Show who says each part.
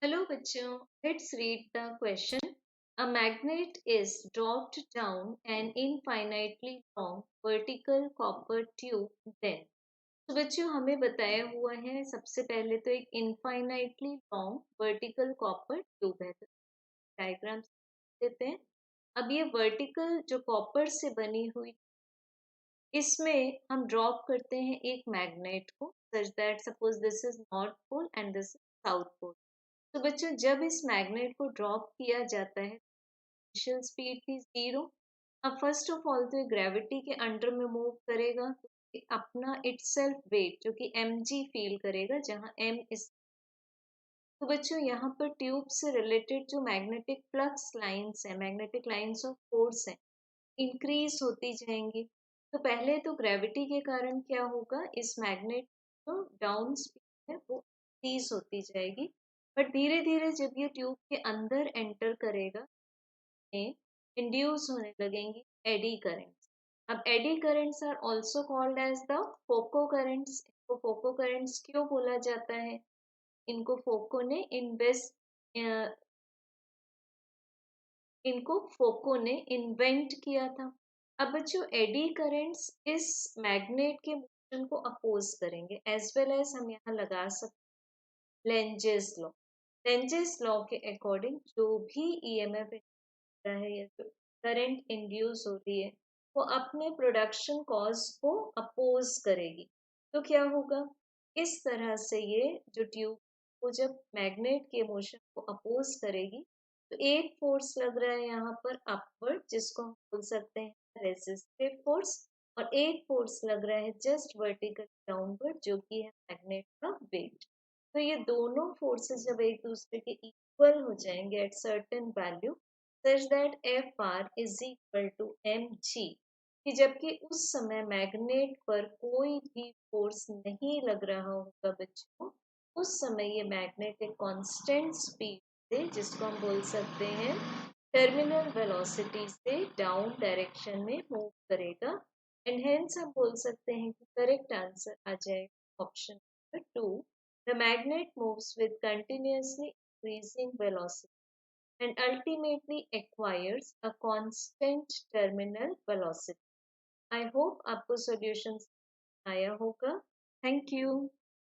Speaker 1: Hello bachcho, let's read the question. A magnet is dropped down an infinitely long vertical copper tube then. तो बच्चों हमें बताया हुआ है सबसे पहले तो एक infinitely long vertical copper tube है तो डायग्राम देते हैं। अब ये वर्टिकल जो कॉपर से बनी हुई इसमें हम ड्रॉप करते हैं एक मैग्नेट को such that suppose this is north pole and this is south pole. तो बच्चों जब इस मैग्नेट को ड्रॉप किया जाता है इनिशियल स्पीड थी 0। अब फर्स्ट ऑफ ऑल तो ये ग्रेविटी के अंडर में मूव करेगा तो ये अपना इटसेल्फ वेट जो कि mg फील करेगा जहां m इस। तो बच्चों यहाँ पर ट्यूब से रिलेटेड जो मैग्नेटिक फ्लक्स लाइंस है मैग्नेटिक लाइंस ऑफ फोर्स है इंक्रीज होती जाएंगी। तो पहले तो ग्रेविटी के कारण क्या होगा इस मैग्नेट जो डाउन स्पीड है वो इंक्रीज होती जाएगी। बट धीरे धीरे जब ये ट्यूब के अंदर एंटर करेगा इंड्यूस होने लगेंगी एडी करंट्स। अब eddy currents are also called as the Foucault currents. इनको फोको करंट्स क्यों बोला जाता है? इनको फोको ने इन्वेंट किया था। अब बच्चों एडी करंट्स इस मैग्नेट के मोशन को अपोज करेंगे एज वेल एज हम यहाँ लगा सकते लेंजेस लॉ। लेंजेस लॉ के अकॉर्डिंग जो भी ईएमएफ है या जो करंट इंड्यूस हो रही है वो अपने प्रोडक्शन कॉज को अपोज करेगी। तो क्या होगा इस तरह से ये जो ट्यूब वो जब मैग्नेट के मोशन को अपोज करेगी तो एक फोर्स लग रहा है यहाँ पर अपवर्ड जिसको हम बोल सकते हैं रेसिस्टिव फोर्स और एक फोर्स लग रहा है जस्ट वर्टिकल डाउनवर्ड जो कि है मैग्नेट का वेट। तो ये दोनों फोर्सेस जब एक दूसरे के इक्वल हो जाएंगे at certain value such that Fr is equal to mg कि जबकि उस समय मैग्नेट पर कोई भी फोर्स नहीं लग रहा होगा बच्चों उस समय ये मैग्नेट एक कांस्टेंट स्पीड से जिसको हम बोल सकते हैं टर्मिनल वेलोसिटी से डाउन डायरेक्शन में मूव करेगा। एंड हेंस हम बोल सकते हैं कि करेक्ट आंसर आ जाएगा option number 2। The magnet moves with continuously increasing velocity and ultimately acquires a constant terminal velocity. I hope आपको solutions आया होगा। Thank you.